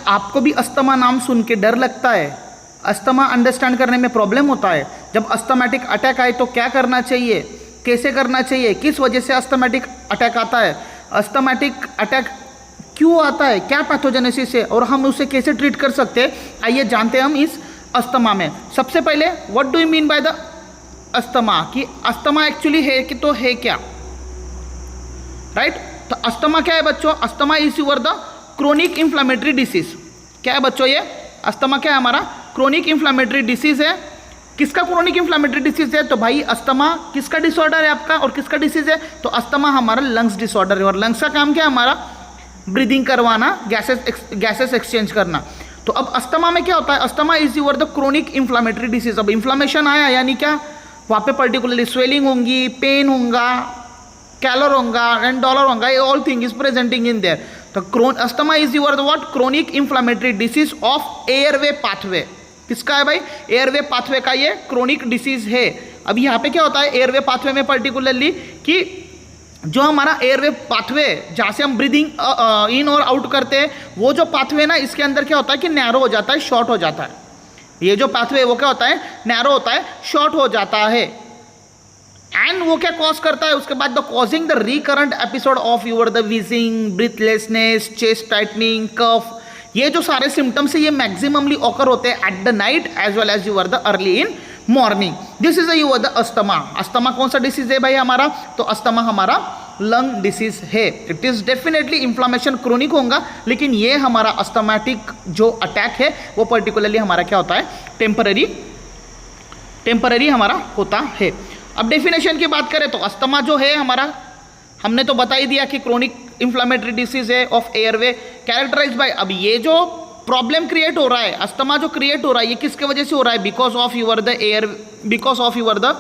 आपको भी अस्थमा नाम सुन के डर लगता है? अस्थमा अंडरस्टैंड करने में प्रॉब्लम होता है? जब अस्थमैटिक अटैक आए तो क्या करना चाहिए, कैसे करना चाहिए, किस वजह से अस्थमैटिक अटैक आता है, अस्थमैटिक अटैक क्यों आता है, क्या पैथोजेनेसिस है और हम उसे कैसे ट्रीट कर सकते हैं, आइए जानते हैं हम इस अस्थमा में। सबसे पहले what do you mean by the asthma, कि अस्थमा एक्चुअली है कि तो है क्या, राइट? तो अस्थमा क्या है बच्चों? Asthma is your the chronic inflammatory disease. क्या है बच्चों ये अस्थमा? क्या है हमारा? क्रोनिक इन्फ्लेमेटरी डिसीज है। किसका क्रोनिक इन्फ्लेमेटरी डिसीज है? तो भाई अस्थमा किसका डिसऑर्डर है आपका और किसका डिसीज है? तो अस्थमा हमारा लंग्स डिसऑर्डर है और लंग्स का काम क्या है हमारा? ब्रीदिंग करवाना, गैसेस एक्सचेंज करना। तो अब अस्थमा में क्या होता है? Asthma is your the chronic inflammatory disease. अब इन्फ्लेमेशन आया यानी क्या, वहाँ पे पर्टिकुलरली स्वेलिंग होंगी, पेन होगा, कैलर होगा एंड डॉलर होगा, ये all thing is presenting in there. तो asthma is your the what? Chronic inflammatory disease of airway pathway. किसका है भाई? एयरवे पाथवे का ये क्रोनिक डिसीज है। अब यहाँ पे क्या होता है एयरवे पाथवे में पर्टिकुलरली, कि जो हमारा एयरवे पाथवे जहाँ से हम ब्रीदिंग इन और आउट करते हैं, वो जो पाथवे ना इसके अंदर क्या होता है कि नैरो हो जाता है, शॉर्ट हो जाता है। ये जो पाथवे वो क्या होता है? नैरो होता है, शॉर्ट हो जाता है। एंड वो क्या कॉज करता है उसके बाद? The causing the recurrent episode of your the wheezing, breathlessness, chest tightening, cough. ये जो सारे सिम्टम्स है ये मैक्सिममली ऑकर होते हैं at the night as well as your the early in morning. This is your the asthma. Asthma कौन सा disease है भाई हमारा? तो अस्थमा हमारा लंग डिसीज है। It is definitely inflammation chronic होगा, लेकिन ये हमारा अस्थमैटिक जो अटैक है वो पर्टिकुलरली हमारा क्या होता है? टेम्पररी हमारा होता है। अब डेफिनेशन की बात करें तो अस्थमा जो है हमारा, हमने तो बता ही दिया कि क्रोनिक इन्फ्लेमेटरी डिसीज है ऑफ एयरवे कैरेक्टराइज्ड बाय। अब ये जो प्रॉब्लम क्रिएट हो रहा है, अस्थमा जो क्रिएट हो रहा है, ये किसके वजह से हो रहा है? Because of your the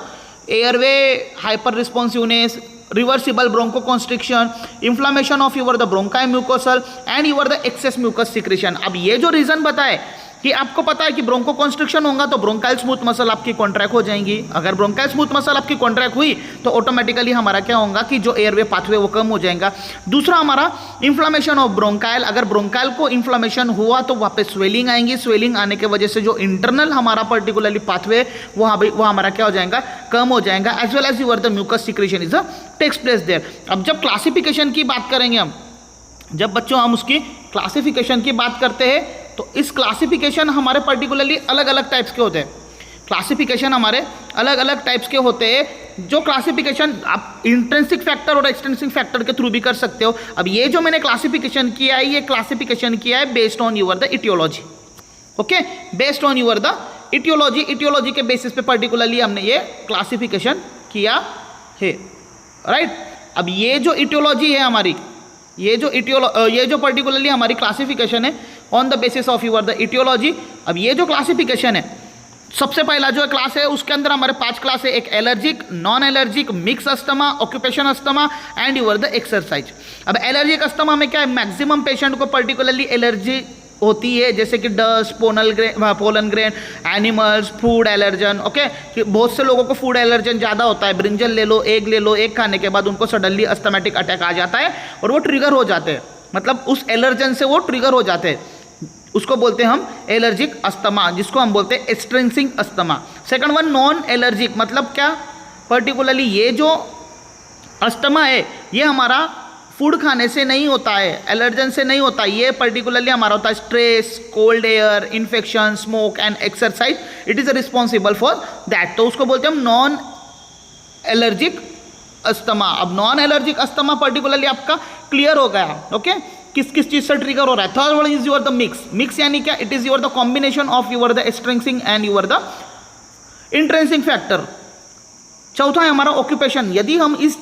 airway hyper responsiveness, reversible bronchoconstriction, inflammation of your the bronchi mucosal and your the excess mucus secretion. अब ये जो रीजन बताए कि आपको पता है कि ब्रोंकोकॉन्स्ट्रिक्शन होगा तो ब्रोंकाइल स्मूथ मसल आपकी कॉन्ट्रैक्ट हो जाएंगी। अगर ब्रोंकाइल स्मूथ मसल आपकी कॉन्ट्रैक्ट हुई तो ऑटोमेटिकली हमारा क्या होगा कि जो एयरवे पाथवे वो कम हो जाएगा। दूसरा हमारा इन्फ्लामेशन ऑफ ब्रोंकाइल। अगर ब्रोंकाइल को इन्फ्लामेशन हुआ तो वहाँ पे स्वेलिंग आएंगी। स्वेलिंग आने की वजह से जो इंटरनल हमारा पर्टिकुलरली पाथवे वो हमारा क्या हो जाएगा? कम हो जाएगा। As well as your the mucus secretion is takes place there. अब जब क्लासिफिकेशन की बात करेंगे हम, जब बच्चों हम उसकी क्लासिफिकेशन की बात करते हैं तो इस क्लासिफिकेशन हमारे पर्टिकुलरली अलग अलग टाइप्स के होते हैं। क्लासिफिकेशन हमारे अलग अलग टाइप्स के होते हैं। जो क्लासिफिकेशन आप इंट्रिंसिक फैक्टर और एक्सट्रिंसिक फैक्टर के थ्रू भी कर सकते हो। अब ये जो मैंने क्लासिफिकेशन किया है, ये क्लासिफिकेशन किया है based on your the etiology. Okay, based on your the etiology के बेसिस पे पर्टिकुलरली हमने ये क्लासिफिकेशन किया है, राइट। अब ये जो इटियोलॉजी है हमारी, ये जो पर्टिकुलरली हमारी क्लासिफिकेशन है on the basis of your the etiology. अब ये जो क्लासिफिकेशन है, सबसे पहला जो क्लास है उसके अंदर हमारे 5 क्लास है। एक allergic, non allergic, mix asthma, occupation asthma and your the exercise. अब एलर्जिक अस्थमा में क्या है? मैक्सिमम पेशेंट को पर्टिकुलरली एलर्जी होती है, जैसे कि dust, pollen grain, animals, food allergen. Okay, बहुत से लोगों को फूड एलर्जन ज़्यादा होता है। ब्रिंजल ले लो, एग खाने के बाद उनको सडनली अस्थमैटिक अटैक आ जाता है और वो ट्रिगर हो जाते हैं, मतलब उस एलर्जन से वो ट्रिगर हो जाते हैं। उसको बोलते हैं हम एलर्जिक अस्थमा, जिसको हम बोलते हैं extrinsic asthma. Second one non allergic, मतलब क्या? पर्टिकुलरली ये जो अस्थमा है ये हमारा फूड खाने से नहीं होता है, एलर्जन से नहीं होता। ये पर्टिकुलरली हमारा होता है stress, cold air, infection, smoke and exercise. It is responsible for that. तो उसको बोलते हैं हम नॉन एलर्जिक अस्थमा। अब नॉन एलर्जिक अस्थमा पर्टिकुलरली आपका क्लियर हो गया। ओके, किस किस चीज से ट्रिगर हो रहा है। Third one is your the mix यानी क्या? It is your the combination of your the extrinsic and your the intrinsic factor. चौथा है हमारा ऑक्यूपेशन। यदि हम इस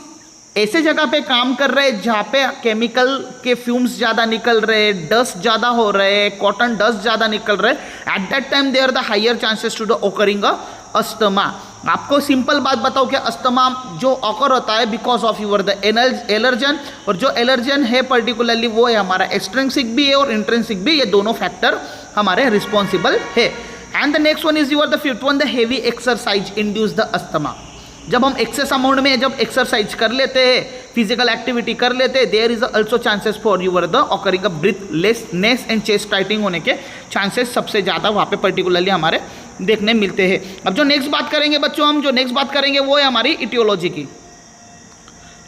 ऐसे जगह पे काम कर रहे हैं जहाँ पे केमिकल के फ्यूम्स ज़्यादा निकल रहे, डस्ट ज़्यादा हो रहे, कॉटन डस्ट ज़्यादा निकल रहे, at that time there the higher chances to the occurring asthma. आपको सिंपल बात बताओ कि अस्थमा जो ऑकर होता है because of your the allergen, और जो एलर्जन है पर्टिकुलरली वो है हमारा एक्सट्रिंसिक भी है और इंट्रिंसिक भी, ये दोनों फैक्टर हमारे रिस्पॉन्सिबल है। And the next one is your the fifth one, the heavy exercise induce the asthma. जब हम एक्सेस अमाउंट में जब एक्सरसाइज कर लेते हैं फिजिकल एक्टिविटी कर लेते, there is also chances for your the occurring breathlessness and chest tightening होने के चांसेस सबसे ज़्यादा वहाँ पे पर्टिकुलरली हमारे देखने मिलते हैं। अब जो नेक्स्ट बात करेंगे बच्चों, हम जो नेक्स्ट बात करेंगे वो है हमारी इटियोलॉजी की।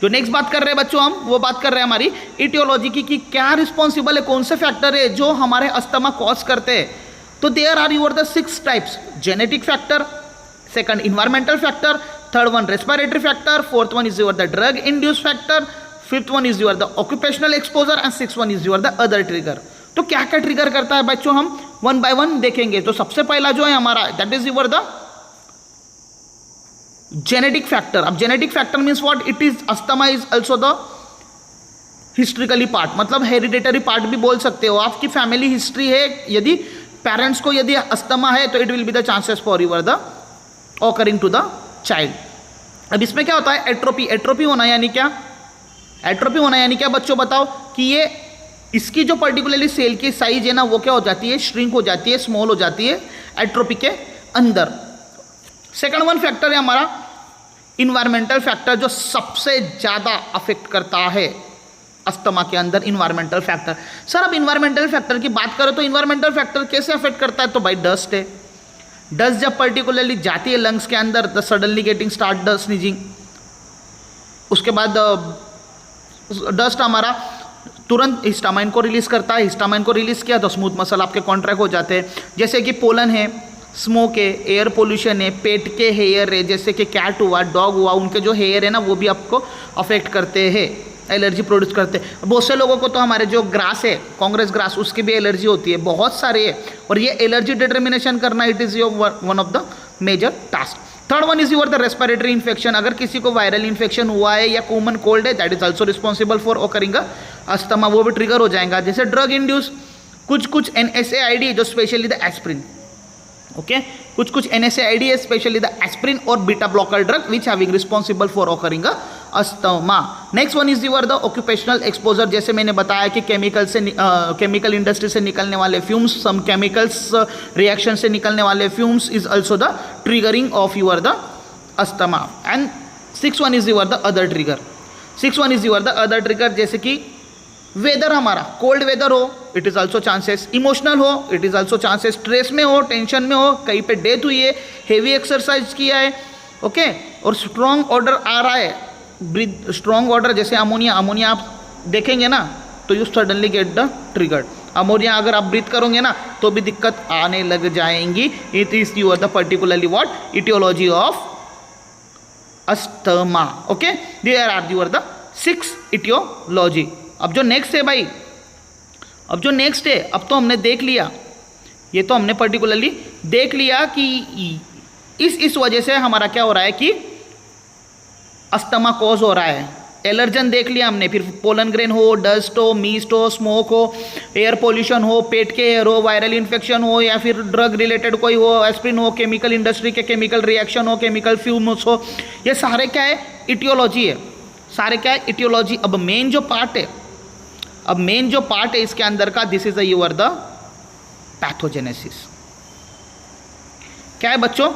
जो नेक्स्ट बात कर रहे हैं बच्चों, हम वो बात कर रहे हैं हमारी इटियोलॉजी की कि क्या रिस्पॉन्सिबल है, कौन से फैक्टर है जो हमारे अस्थमा कॉज करते हैं। तो there are your the 6 types: genetic factor, second environmental factor, third one respiratory factor, fourth one is your the drug induce factor, fifth one is your the occupational exposure and six one is your the other trigger. तो क्या क्या trigger करता है बच्चों, हम one by one देखेंगे। तो सबसे पहला जो है हमारा that is your the genetic factor. अब genetic factor means what, it is asthma is also the historically part, मतलब हेरिडेटरी पार्ट भी बोल सकते हो। आपकी फैमिली हिस्ट्री है, यदि पेरेंट्स को यदि अस्थमा है तो it will be the chances for your the occurring to the child. अब इसमें क्या होता है, एट्रोपी। एट्रोपी होना यानी क्या, एट्रोपी होना यानी क्या बच्चों बताओ, कि ये इसकी जो पर्टिकुलरली सेल की साइज है ना वो क्या हो जाती है, श्रिंक हो जाती है, स्मॉल हो जाती है एट्रोपी के अंदर। सेकंड वन फैक्टर है हमारा इन्वायरमेंटल फैक्टर, जो सबसे ज़्यादा अफेक्ट करता है अस्थमा के अंदर, इन्वायरमेंटल फैक्टर। सर अब इन्वायरमेंटल फैक्टर की बात करो तो इन्वायरमेंटल फैक्टर कैसे अफेक्ट करता है, तो भाई डस्ट है। डस्ट जब पर्टिकुलरली जाती है लंग्स के अंदर, the suddenly getting start the sneezing, उसके बाद डस्ट हमारा तुरंत हिस्टामाइन को रिलीज करता है। हिस्टामाइन को रिलीज किया तो स्मूथ मसल आपके कॉन्ट्रैक्ट हो जाते हैं। जैसे कि पोलन है, स्मोक है, एयर पोल्यूशन है, पेट के हेयर है, जैसे कि कैट हुआ, डॉग हुआ, उनके जो हेयर है ना वो भी आपको अफेक्ट करते हैं, एलर्जी प्रोड्यूस करते हैं। बहुत से लोगों को तो हमारे जो ग्रास है, कांग्रेस ग्रास, उसकी भी एलर्जी होती है, बहुत सारे है। और ये एलर्जी डिटर्मिनेशन करना it is your one of the major task. Third one is your the respiratory infection. अगर किसी को वायरल इन्फेक्शन हुआ है या कॉमन कोल्ड है, that is also responsible for occurring asthma, वो भी ट्रिगर हो जाएगा। जैसे ड्रग इंड्यूस, कुछ NSAID जो स्पेशली द एस्प्रिन, ओके, कुछ NSAID है स्पेशली द एस्प्रिन और beta blocker drug which having responsible for occurring asthma. Next one is your the occupational exposure. जैसे मैंने बताया कि केमिकल इंडस्ट्री से निकलने वाले फ्यूम्स, सम केमिकल्स रिएक्शन से निकलने वाले fumes is also the triggering of your the asthma. And six one is your the other trigger. Six one is your the other trigger, जैसे कि वेदर, हमारा cold weather हो, it is also chances. Emotional हो, it is also chances. Stress में हो, tension में हो, कहीं पे डेथ हुई है, हेवी एक्सरसाइज किया है, ओके, और स्ट्रॉन्ग ऑर्डर आ रहा है, ब्रीथ स्ट्रॉन्ग ऑर्डर, जैसे अमोनिया आप देखेंगे ना तो you suddenly get the triggered. Ammonia अगर आप ब्रीथ करोगे ना तो भी दिक्कत आने लग जाएंगी। It is your the particularly what, etiology of asthma, okay. There are your the 6 etiology. अब जो नेक्स्ट है भाई, अब जो नेक्स्ट है, अब तो हमने देख लिया, ये तो हमने पर्टिकुलरली देख लिया कि इस वजह से हमारा क्या हो रहा है कि अस्थमा कॉज हो रहा है। एलर्जन देख लिया हमने, फिर पोलन ग्रेन हो, डस्ट हो, मीस्ट हो, स्मोक हो, एयर पोल्यूशन हो, पेट के हेयर हो, वायरल इन्फेक्शन हो, या फिर ड्रग रिलेटेड कोई हो, एस्प्रिन हो, केमिकल इंडस्ट्री के केमिकल रिएक्शन हो, केमिकल फ्यूम्स हो, ये सारे क्या है, इटियोलॉजी है, सारे क्या है, इटियोलॉजी। अब मेन जो पार्ट है, अब मेन जो पार्ट है इसके अंदर का, this is your the pathogenesis. क्या है बच्चों,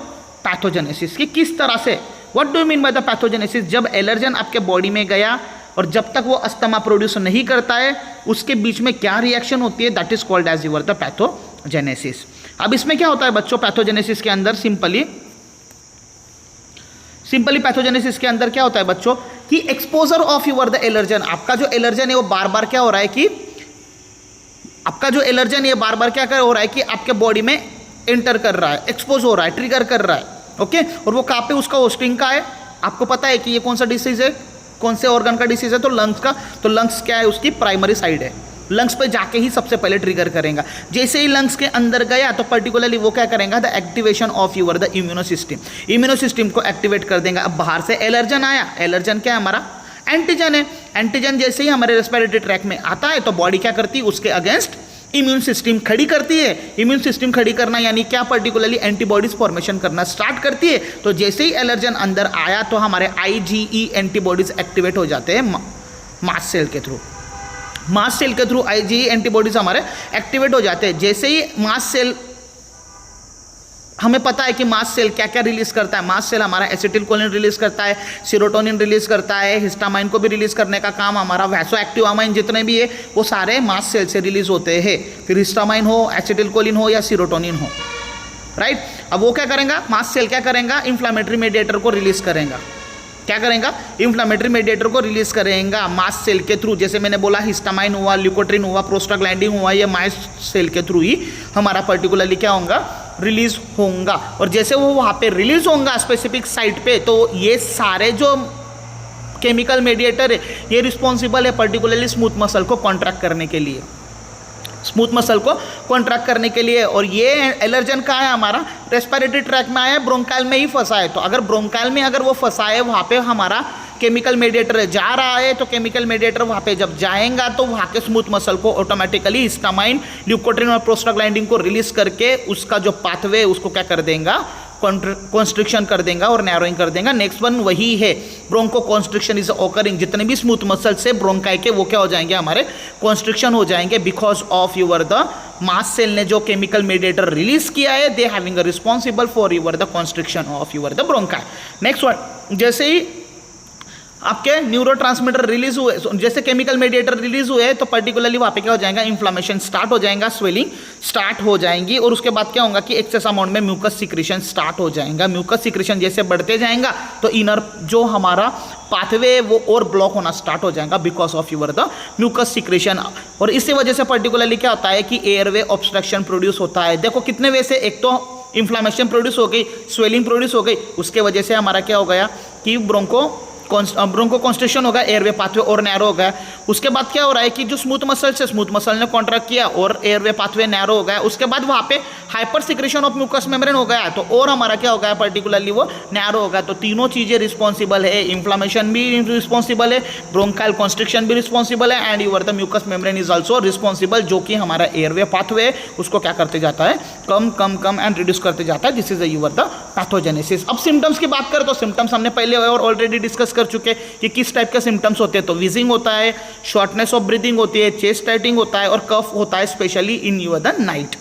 पैथोजेनेसिस कि किस तरह से, what do you mean by the pathogenesis. जब एलर्जन आपके बॉडी में गया और जब तक वो अस्थमा प्रोड्यूस नहीं करता है, उसके बीच में क्या रिएक्शन होती है, that is called as your the pathogenesis. अब इसमें क्या होता है बच्चों, पैथोजेनेसिस के अंदर सिंपली पैथोजेनेसिस के अंदर क्या होता है बच्चों कि exposure of your the allergen. आपका जो एलर्जन है वो बार बार क्या हो रहा है कि आपका जो एलर्जन है बार बार क्या हो रहा है कि आपके बॉडी में एंटर कर रहा है, एक्सपोज हो रहा है, ट्रिगर कर रहा है, ओके। और वो कहाँ पे उसका होस्टिंग का है, आपको पता है कि ये कौन सा डिसीज है, कौन से ऑर्गन का डिसीज है, तो लंग्स का। तो लंग्स क्या है, उसकी प्राइमरी साइड है, लंग्स पे जाके ही सबसे पहले ट्रिगर करेगा। जैसे ही लंग्स के अंदर गया तो पर्टिकुलरली वो क्या करेगा, the activation of your the immuno system को एक्टिवेट कर देगा। अब बाहर से एलर्जन आया, एलर्जन क्या है हमारा, एंटीजन है। एंटीजन जैसे ही हमारे रेस्पिरेटरी ट्रैक में आता है तो बॉडी क्या करती है, उसके अगेंस्ट इम्यून सिस्टम खड़ी करती है। इम्यून सिस्टम खड़ी करना यानी क्या, पर्टिकुलरली एंटीबॉडीज फॉर्मेशन करना स्टार्ट करती है। तो जैसे ही एलर्जन अंदर आया तो हमारे IgE एंटीबॉडीज एक्टिवेट हो जाते हैं मास्ट सेल के थ्रू। मास्ट सेल के थ्रू IgE एंटीबॉडीज हमारे एक्टिवेट हो जाते हैं। जैसे ही मास्ट सेल हमें पता है कि मास्ट सेल क्या क्या रिलीज करता है। मास्ट सेल हमारा एसिटिलकोलिन रिलीज करता है, सीरोटोनिन रिलीज करता है, हिस्टामाइन को भी रिलीज करने का काम हमारा, वैसो एक्टिव अमाइन जितने भी है वो सारे मास्ट सेल से रिलीज होते हैं, फिर हिस्टामाइन हो, एसिटिलकोलिन हो या सीरोटोनिन हो, राइट। अब वो क्या करेगा, मास्ट सेल क्या करेगा, इन्फ्लामेटरी मेडिएटर को रिलीज करेगा। क्या करेगा, इन्फ्लामेटरी मेडिएटर को रिलीज करेगा मास्ट सेल के थ्रू। जैसे मैंने बोला हिस्टामाइन हुआ, ल्यूकोट्रिन हुआ, प्रोस्टाग्लैंडिन हुआ, ये मास्ट सेल के थ्रू ही हमारा पर्टिकुलरली क्या होगा, रिलीज होगा। और जैसे वो वहाँ पे रिलीज होगा स्पेसिफिक साइट पे, तो ये सारे जो केमिकल मेडिएटर है ये रिस्पॉन्सिबल है पर्टिकुलरली स्मूथ मसल को कॉन्ट्रैक्ट करने के लिए, स्मूथ मसल को कॉन्ट्रैक्ट करने के लिए। और ये एलर्जन कहाँ है, हमारा रेस्पिरेटरी ट्रैक में आया, ब्रोंकाइल में ही फंसा है। तो अगर ब्रोंकाइल में अगर वो फंसा है, वहाँ पे हमारा केमिकल मेडिएटर जा रहा है, तो केमिकल मेडिएटर वहाँ पे जब जाएगा तो वहाँ के स्मूथ मसल को ऑटोमेटिकली हिस्टामाइन, ल्यूकोट्रिन और प्रोस्टाग्लैंडिन को रिलीज करके उसका जो पाथवे उसको क्या कर देगा, कॉन्स्ट्रिक्शन कर देगा और नैरोइंग कर देगा। नेक्स्ट वन वही है, ब्रोंको कॉन्स्ट्रिक्शन इज ऑकरिंग। जितने भी स्मूथ मसल से ब्रोंकाई के वो क्या हो जाएंगे, हमारे कॉन्स्ट्रिक्शन हो जाएंगे, because of your the mast cell ने जो केमिकल मेडिएटर रिलीज किया है, they having responsible for your the constriction of your the bronchi. Next one, जैसे ही आपके न्यूरोट्रांसमीटर रिलीज हुए, जैसे केमिकल मेडिएटर रिलीज हुए, तो पर्टिकुलरली वहाँ पे क्या हो जाएगा, इन्फ्लामेशन स्टार्ट हो जाएगा, स्वेलिंग स्टार्ट हो जाएंगी। और उसके बाद क्या होगा कि एक्सेस अमाउंट में म्यूकस सिक्रेशन स्टार्ट हो जाएगा। म्यूकस सिक्रेशन जैसे बढ़ते जाएगा तो इनर जो हमारा पाथवे वो और ब्लॉक होना स्टार्ट हो जाएगा because of your the mucus secretion. और इसी वजह से पर्टिकुलरली क्या होता है कि एयरवे ऑब्स्ट्रक्शन प्रोड्यूस होता है। देखो कितने वे से, एक तो इन्फ्लामेशन प्रोड्यूस हो गई, स्वेलिंग प्रोड्यूस हो गई, उसके वजह से हमारा क्या हो गया कि ब्रोंको कॉन्स्ट्रिक्शन होगा, एयरवे पाथवे और नैरो हो गया। उसके बाद क्या हो रहा है कि जो स्मूथ मसल ने कॉन्ट्रैक्ट किया और एयरवे पाथवे नैरो हो गया। उसके बाद वहाँ पे hyper secretion of mucus membrane हो गया, तो और हमारा क्या हो गया, पर्टिकुलरली वो नैरो हो गया। तो तीनों चीज़ें रिस्पॉन्सिबल है, इन्फ्लामेशन भी रिस्पॉन्सिबल है, ब्रोंकाइल कॉन्स्ट्रिक्शन भी रिस्पॉन्सिबल है, and your the mucus membrane is also responsible, जो कि हमारा एयरवे पाथवे उसको क्या करते जाता है, कम एंड रिड्यूस करते जाता है। This is your the pathogenesis. अब सिम्टम्स की बात करें तो सिम्टम्स हमने पहले और ऑलरेडी डिस्कस कर चुके कि किस टाइप के सिम्टम्स होते हैं। तो विजिंग होता है, शॉर्टनेस ऑफ ब्रीदिंग होती है, चेस्ट टाइटिंग होता है और कफ होता है, specially in your the night.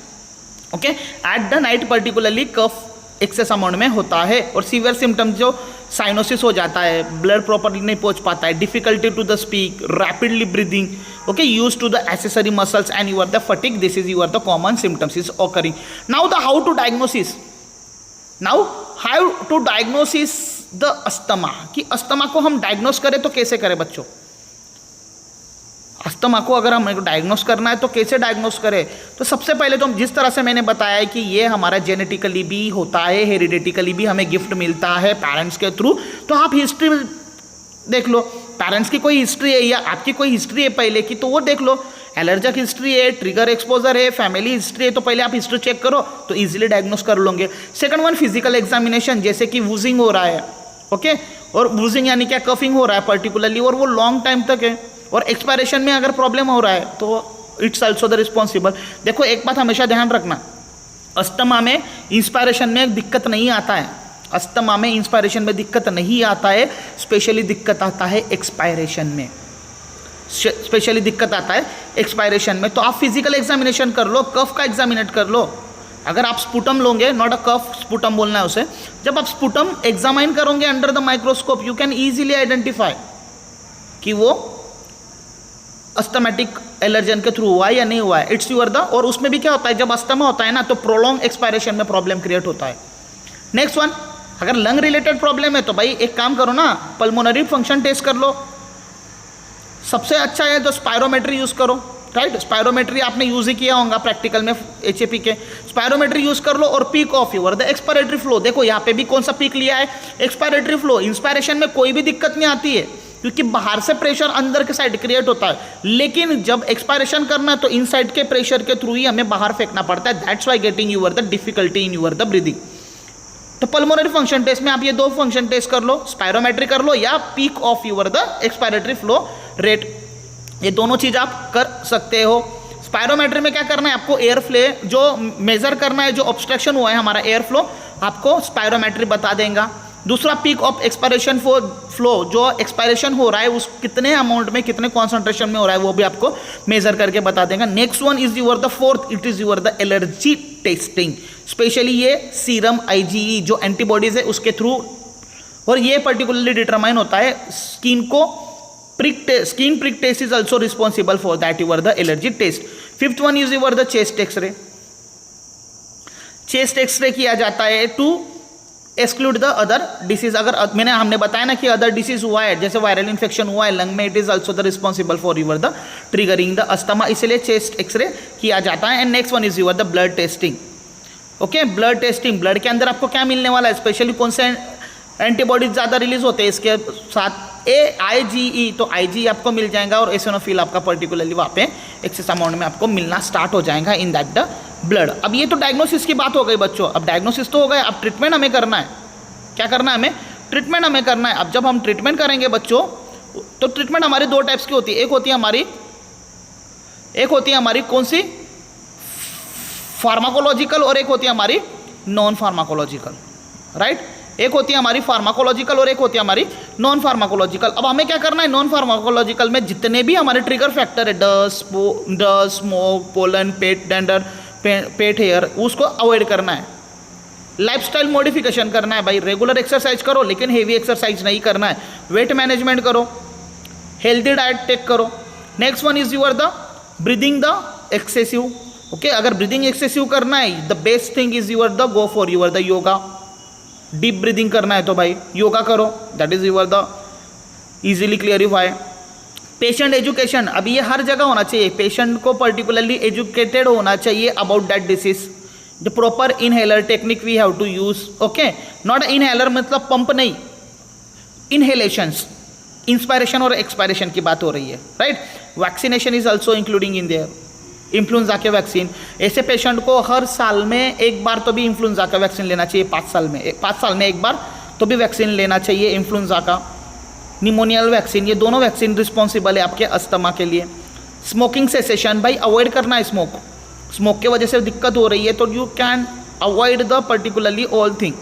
Okay, at the night particularly cough excess amount में होता है। और सीवियर सिम्टम्स जो साइनोसिस हो जाता है, ब्लड प्रॉपरली नहीं पहुंच पाता है, difficulty to the speak, rapidly breathing, okay, use to the accessory muscles and your the fatigue, this is your the common symptoms is occurring. Now the how to diagnosis, now how to diagnosis the asthma, कि asthma को हम diagnose करें तो कैसे करें बच्चों। Asthma को अगर हमें डायग्नोस करना है तो कैसे डायग्नोस करें, तो सबसे पहले तो जिस तरह से मैंने बताया है कि ये हमारा जेनेटिकली भी होता है, हेरिडिटिकली भी हमें गिफ्ट मिलता है पेरेंट्स के थ्रू। तो आप हिस्ट्री देख लो, पेरेंट्स की कोई हिस्ट्री है या आपकी कोई हिस्ट्री है पहले की, तो वो देख लो। एलर्जिक हिस्ट्री है, ट्रिगर एक्सपोजर है, फैमिली हिस्ट्री है, तो पहले आप हिस्ट्री चेक करो तो इजीली डायग्नोस कर लोगे। सेकंड वन, फिजिकल एग्जामिनेशन, जैसे कि वूजिंग हो रहा है, ओके, और वूजिंग यानी क्या, कफिंग हो रहा है पर्टिकुलरली, और वो लॉन्ग टाइम तक है, और एक्सपायरेशन में अगर प्रॉब्लम हो रहा है तो इट्स ऑल्सो द रिस्पॉन्सिबल। देखो एक बात हमेशा ध्यान रखना, अस्थमा में इंस्पायरेशन में दिक्कत नहीं आता है, अस्थमा में इंस्पायरेशन में दिक्कत नहीं आता है, स्पेशली दिक्कत आता है एक्सपायरेशन में, स्पेशली दिक्कत आता है एक्सपायरेशन में। तो आप फिजिकल एग्जामिनेशन कर लो, कफ का एग्जामिनेट कर लो। अगर आप स्पुटम लोगे, नॉट अ कफ, स्पुटम बोलना है उसे, जब आप स्पुटम एग्जामाइन करोगे under the microscope, you can easily identify कि वो अस्थमेटिक एलर्जन के थ्रू हुआ है या नहीं हुआ है, इट्स यूर द। और उसमें भी क्या होता है, जब अस्थमा होता है ना तो प्रोलॉन्ग एक्सपायरेशन में प्रॉब्लम क्रिएट होता है। नेक्स्ट वन, अगर लंग रिलेटेड प्रॉब्लम है तो भाई एक काम करो ना, पल्मोनरी फंक्शन टेस्ट कर लो, सबसे अच्छा है तो स्पायरोमेट्री यूज़ करो, राइट। स्पायरोमेट्री आपने यूज़ ही किया होगा प्रैक्टिकल में, HAP के, स्पायरोमेट्री यूज़ कर लो। और peak of your the expiratory flow, देखो यहाँ पे भी कौन सा पीक लिया है, एक्सपायरेटरी फ्लो। इंस्पायरेशन में कोई भी दिक्कत नहीं आती है क्योंकि बाहर से प्रेशर अंदर के साइड क्रिएट होता है, लेकिन जब एक्सपायरेशन करना है तो इनसाइड के प्रेशर के थ्रू ही हमें बाहर फेंकना पड़ता है, that's why getting your the difficulty in your the breathing. तो पल्मोनरी फंक्शन टेस्ट में आप ये दो फंक्शन टेस्ट कर लो, स्पायरोमेट्री कर लो या peak of your the expiratory flow rate, ये दोनों चीज़ आप कर सकते हो। स्पायरोमेट्री में क्या करना है, आपको एयर फ्ले जो मेजर करना है, जो ऑब्स्ट्रक्शन हुआ है हमारा एयर फ्लो, आपको स्पायरोमेट्री बता देगा। दूसरा पीक ऑफ एक्सपायरेशन फ्लो, जो एक्सपायरेशन हो रहा है उस कितने अमाउंट में कितने कॉन्सेंट्रेशन में हो रहा है वो भी आपको मेजर करके बता देगा। Next one is your the fourth, it is your the allergy testing, specially ये सीरम IgE जो एंटीबॉडीज है उसके थ्रू, और ये पर्टिकुलरली डिटरमाइन होता है skin prick test is also responsible for that you are the allergy test. Fifth one is your the chest x-ray. Chest x-ray किया जाता है to exclude the other disease. अगर हमने बताया ना कि अदर डिसीज हुआ है, जैसे वायरल इन्फेक्शन हुआ है लंग में, it is also the responsible for your the triggering the asthma, इसलिए चेस्ट एक्सरे किया जाता है। And next one is your the blood testing. Okay, blood testing, blood के अंदर आपको क्या मिलने वाला है, स्पेशली कौन से एंटीबॉडीज ज़्यादा रिलीज होते हैं इसके साथ, IgE, तो IgE आपको मिल जाएगा और एसिनोफिल आपका पर्टिकुलरली वहाँ पे एक्सेस अमाउंट में आपको मिलना स्टार्ट हो जाएगा इन दैट द ब्लड। अब ये तो डायग्नोसिस की बात हो गई बच्चों, अब डायग्नोसिस तो हो गया, अब ट्रीटमेंट हमें करना है। क्या करना है हमें? ट्रीटमेंट हमें करना है। अब जब हम ट्रीटमेंट करेंगे बच्चों, तो ट्रीटमेंट हमारी दो टाइप्स की होती है, एक होती है हमारी कौन सी, फार्माकोलॉजिकल, और एक होती है हमारी नॉन फार्माकोलॉजिकल, राइट। एक होती है हमारी फार्माकोलॉजिकल और एक होती है हमारी नॉन फार्माकोलॉजिकल। अब हमें क्या करना है, नॉन फार्माकोलॉजिकल में जितने भी हमारे ट्रिगर फैक्टर है, डस्ट, स्मोक, पोलन, पेट हेयर, उसको अवॉइड करना है। लाइफस्टाइल मॉडिफिकेशन करना है भाई, रेगुलर एक्सरसाइज करो लेकिन हेवी एक्सरसाइज नहीं करना है, वेट मैनेजमेंट करो, हेल्दी डाइट टेक करो। Next one is your the breathing the excessive. Okay, अगर ब्रीदिंग एक्सेसिव करना है, the best thing is your the go for your the yoga. Deep breathing करना है तो भाई योगा करो, that is your the easily clarify. Patient education, अभी ये हर जगह होना चाहिए, पेशेंट को पर्टिकुलरली एजुकेटेड होना चाहिए about that disease. The proper inhaler technique we have to use, okay, not inhaler मतलब पंप नहीं, इनहेलेशंस, इंस्पायरेशन और एक्सपायरेशन की बात हो रही है, right. Vaccination is also including in their, influenza के वैक्सीन, ऐसे पेशेंट को हर साल में एक बार तो भी इन्फ्लुएंजा का वैक्सीन लेना चाहिए, 5 साल में एक बार तो भी वैक्सीन लेना चाहिए इन्फ्लुएंजा का। निमोनियल वैक्सीन, ये दोनों वैक्सीन रिस्पॉन्सिबल है आपके अस्थमा के लिए। स्मोकिंग सेसेशन, भाई अवॉइड करना है स्मोक के वजह से दिक्कत हो रही है तो you can avoid the particularly all thing,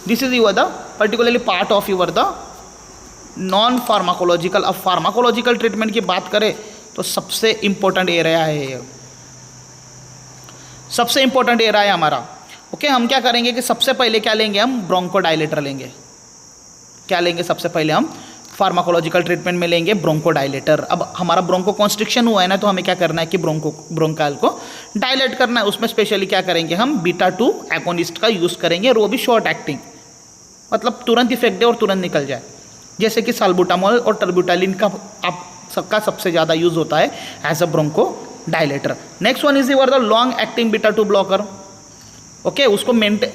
this is your the particularly part of your the non pharmacological. अब फार्माकोलॉजिकल ट्रीटमेंट की बात करें तो सबसे इंपॉर्टेंट एरिया है ये, सबसे इंपॉर्टेंट एरिया है हमारा। ओके, हम क्या करेंगे कि सबसे पहले क्या लेंगे, हम ब्रोंकोडाइलेटर लेंगे। क्या लेंगे सबसे पहले, हम फार्माकोलॉजिकल ट्रीटमेंट में लेंगे ब्रोंकोडाइलेटर। अब हमारा ब्रोंको कॉन्स्ट्रिक्शन हुआ है ना, तो हमें क्या करना है कि ब्रोंकाल को डायलेट करना है। उसमें स्पेशली क्या करेंगे, हम बीटा-2 एगोनिस्ट का यूज़ करेंगे, और वो भी शॉर्ट एक्टिंग, मतलब तुरंत इफेक्ट दे और तुरंत निकल जाए, जैसे कि साल्बुटामॉल और टर्ब्यूटालिन का सबका सबसे ज़्यादा यूज़ होता है as a bronchodilator. Next one is your the long acting beta two blocker. Okay, उसको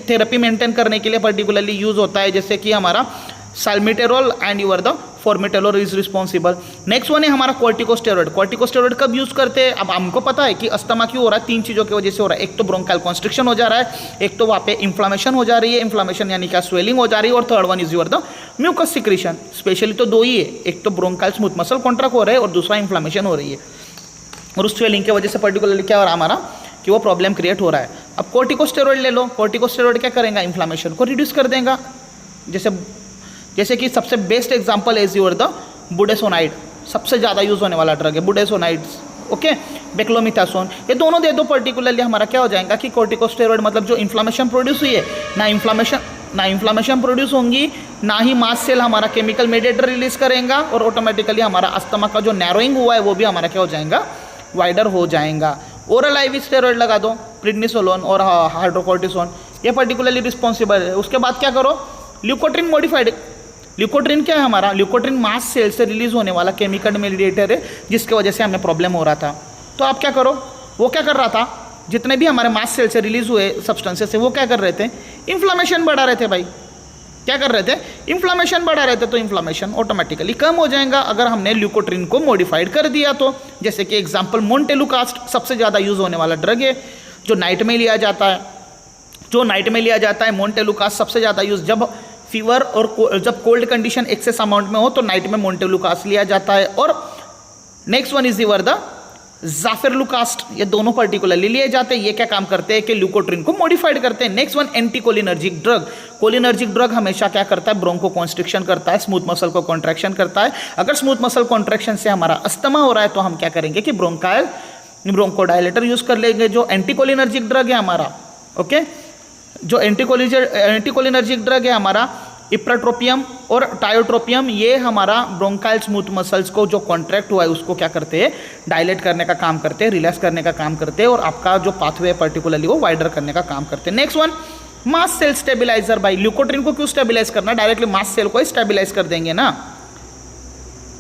थेरेपी मेंटेन करने के लिए पर्टिकुलरली यूज़ होता है, जैसे कि हमारा salmeterol and your the formoterol is responsible. Next one है हमारा कॉर्टिकोस्टेरॉइड। कॉर्टिकोस्टेरॉइड कब यूज़ करते हैं, अब हमको पता है कि अस्थमा क्यों हो रहा है, 3 चीज़ों की वजह से हो रहा है। एक तो ब्रोंकाल कॉन्स्ट्रिक्शन हो जा रहा है, एक तो वहाँ पे इन्फ्लामेशन हो जा रही है, इन्फ्लामेशन यानी क्या स्वेलिंग हो जा रही है, और third one is your the mucus secretion. Specially तो 2 ही है, एक तो ब्रोंकाल स्मूथ मसल कॉन्ट्रैक्ट हो रहा है और दूसरा इन्फ्लामेशन हो रही है, और उस स्वेलिंग की वजह से पर्टिकुलरली क्या हो रहा है हमारा कि वो प्रॉब्लम क्रिएट हो रहा है। अब कॉर्टिकोस्टेरॉइड ले लो, कॉर्टिकोस्टेरॉइड क्या करेगा, इन्फ्लामेशन को रिड्यूस कर देगा। जैसे कि सबसे best example is your the budesonide, सबसे ज़्यादा यूज़ होने वाला ड्रग है बुडेसोनाइड्स। ओके, बेक्लोमिथासोन, ये दोनों दे दो, पर्टिकुलरली हमारा क्या हो जाएगा कि कॉर्टिकोस्टेरॉइड मतलब जो इन्फ्लामेशन प्रोड्यूस हुई है, ना इन्फ्लामेशन प्रोड्यूस होंगी, ना ही मास्ट सेल हमारा केमिकल मेडिएटर रिलीज करेगा, और ऑटोमेटिकली हमारा अस्थमा का जो नैरोइंग हुआ है वो भी हमारा क्या हो जाएगा, वाइडर हो जाएगा। ओरल IV स्टेरॉइड लगा दो, प्रिडनिसोलोन और हाइड्रोकोर्टिसोन, ये पर्टिकुलरली रिस्पॉन्सिबल है। उसके बाद क्या करो, ल्यूकोट्रिन मॉडिफाइड। ल्यूकोट्रिन क्या है हमारा, ल्यूकोट्रिन मास्ट सेल से रिलीज होने वाला केमिकल मेडिएटर है, जिसकी वजह से हमें प्रॉब्लम हो रहा था। तो आप क्या करो, वो क्या कर रहा था, जितने भी हमारे मास्ट सेल से रिलीज हुए सब्सटेंसेस है वो क्या कर रहे थे, इन्फ्लामेशन बढ़ा रहे थे भाई। क्या कर रहे थे, इन्फ्लामेशन बढ़ा रहे थे, तो इन्फ्लामेशन ऑटोमेटिकली कम हो जाएगा अगर हमने ल्यूकोट्रिन को मॉडिफाइड कर दिया तो। जैसे कि एग्जाम्पल मोन्टेलुकास्ट सबसे ज़्यादा यूज़ होने वाला ड्रग है, जो नाइट में लिया जाता है, मोन्टेलुकास्ट सबसे ज़्यादा यूज़, जब फीवर और जब कोल्ड कंडीशन एक्सेस अमाउंट में हो तो नाइट में मोन्टेलुकास्ट लिया जाता है। और next one is your the zafirlukast, ये दोनों पर्टिकुलरली लिए जाते हैं। ये क्या काम करते हैं कि ल्यूकोट्रिन को मॉडिफाइड करते हैं। Next one anticholinergic drug. Cholinergic drug हमेशा क्या करता है, ब्रोंको कॉन्स्ट्रिक्शन करता है, स्मूथ मसल को कॉन्ट्रैक्शन करता है। अगर स्मूथ मसल कॉन्ट्रैक्शन से हमारा अस्थमा हो रहा है तो हम क्या करेंगे कि ब्रोंकोडायलेटर यूज कर लेंगे। जो एंटीकोलिनर्जिक ड्रग है हमारा, ओके, जो एंटीकोलिनर्जिक ड्रग है हमारा इप्राट्रोपियम और टायोट्रोपियम, ये हमारा ब्रोंकाइल स्मूथ मसल्स को जो कॉन्ट्रैक्ट हुआ है उसको क्या करते हैं, डायलेट करने का काम करते हैं, रिलैक्स करने का काम करते हैं और आपका जो पाथवे है पर्टिकुलरली वो वाइडर करने का काम करते हैं। Next one mast cell stabilizer. By leukotriene को क्यों स्टेबिलाईज करना, डायरेक्टली मास सेल को ही स्टेबिलाईज कर देंगे ना।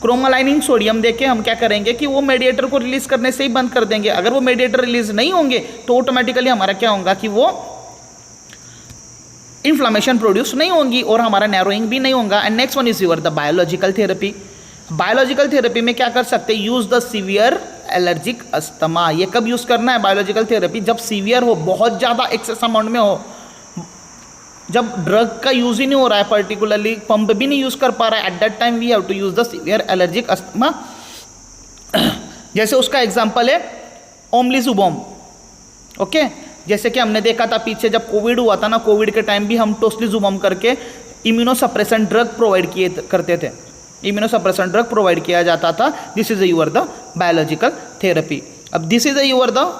क्रोमालाइनिंग सोडियम देके हम क्या करेंगे कि वो मेडिएटर को रिलीज करने से ही बंद कर देंगे। अगर वो मेडिएटर रिलीज नहीं होंगे तो ऑटोमेटिकली हमारा क्या होगा कि वो इन्फ्लामेशन प्रोड्यूस नहीं होंगी और हमारा नैरोइंग भी नहीं होगा। And next one is your the biological therapy. Biological therapy में क्या कर सकते हैं, use the severe allergic asthma. ये कब यूज करना है बायोलॉजिकल थेरेपी, जब सीवियर हो, बहुत ज़्यादा एक्सेस अमाउंट में हो, जब ड्रग का यूज ही नहीं हो रहा है, पर्टिकुलरली पंप भी नहीं यूज कर पा रहा है, at that time we have to use the severe allergic asthma. जैसे उसका एग्जांपल है ओमलिजुबोम, ओके। जैसे कि हमने देखा था पीछे जब कोविड हुआ था ना, कोविड के टाइम भी हम टोस्लिजुमब करके इम्यूनोसप्रेसेंट ड्रग प्रोवाइड करते थे, इम्यूनोसप्रेसेंट ड्रग प्रोवाइड किया जाता था। This is your the biological therapy. अब this is your the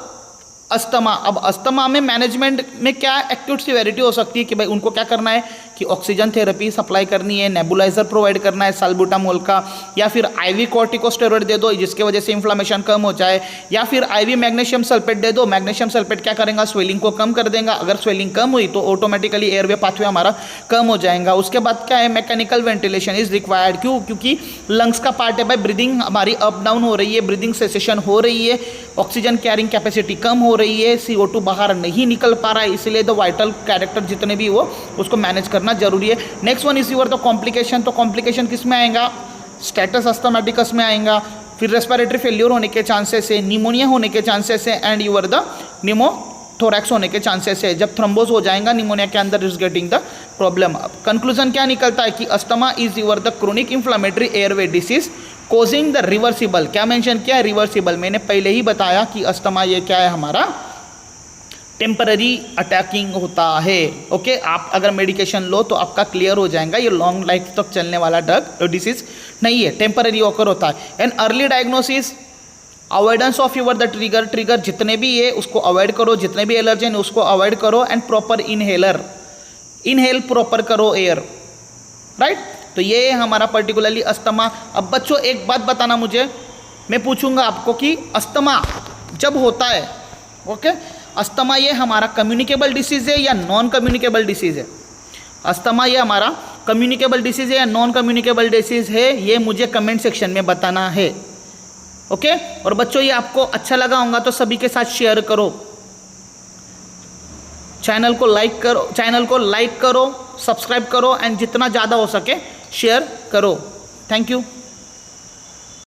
asthma. अब अस्थमा में मैनेजमेंट में क्या एक्यूट सिवेरिटी हो सकती है कि भाई उनको क्या करना है कि ऑक्सीजन थेरेपी सप्लाई करनी है, नेबुलाइजर प्रोवाइड करना है साल्बुटामोल का, या फिर आईवी कॉर्टिकोस्टेरॉइड दे दो जिसकी वजह से इन्फ्लामेशन कम हो जाए, या फिर आईवी मैग्नीशियम सल्फेट दे दो। मैग्नीशियम सल्फेट क्या करेगा, स्वेलिंग को कम कर देगा। अगर स्वेलिंग कम हुई तो ऑटोमेटिकली एयरवे पाथवे हमारा कम हो जाएगा। उसके बाद क्या है, मैकेनिकल वेंटिलेशन इज रिक्वायर्ड। क्यों, क्योंकि लंग्स का पार्ट है भाई, ब्रीदिंग हमारी अप डाउन हो रही है, ब्रीदिंग सेसेशन हो रही है, ऑक्सीजन कैरिंग कैपेसिटी कम हो रही है, CO2 बाहर नहीं निकल पा रहा है, इसलिए द वाइटल कैरेक्टर जितने भी वो उसको मैनेज करना जरूरी है। Next one is your the complication. तो कॉम्प्लिकेशन किस में आएगा, स्टेटस अस्थमैटिकस में आएगा, फिर रेस्पिरेटरी फेल्योर होने के चांसेस है, निमोनिया होने के चांसेस है, एंड यूर द निमोथोरैक्स होने के चांसेस है। जब थ्रोम्बोज हो जाएगा निमोनिया के अंदर is getting the problem. Conclusion क्या निकलता है कि asthma is your the chronic inflammatory airway disease causing the reversible. क्या मेंशन किया है, रिवर्सिबल। मैंने पहले ही बताया कि अस्थमा ये क्या है, हमारा टेम्पररी अटैकिंग होता है, ओके। आप अगर मेडिकेशन लो तो आपका क्लियर हो जाएगा, ये लॉन्ग लाइफ तक चलने वाला ड्रग डिसीज नहीं है, टेम्पररी ऑकर होता है। And early diagnosis, avoidance of your the trigger जितने भी है उसको अवॉइड करो, जितने भी एलर्जन है उसको अवॉइड करो, एंड प्रॉपर इनहेल प्रॉपर करो एयर, राइट। तो ये हमारा पर्टिकुलरली अस्थमा। अब बच्चों एक बात बताना मुझे, मैं पूछूंगा आपको कि अस्थमा जब होता है, ओके, अस्थमा ये हमारा कम्युनिकेबल डिसीज़ है या नॉन कम्युनिकेबल डिसीज़ है, अस्थमा ये हमारा कम्युनिकेबल डिसीज़ है या नॉन कम्युनिकेबल डिसीज़ है, ये मुझे कमेंट सेक्शन में बताना है, ओके। और बच्चों ये आपको अच्छा लगा होगा तो सभी के साथ शेयर करो, चैनल को लाइक करो, सब्सक्राइब करो, एंड जितना ज़्यादा हो सके शेयर करो। Thank you.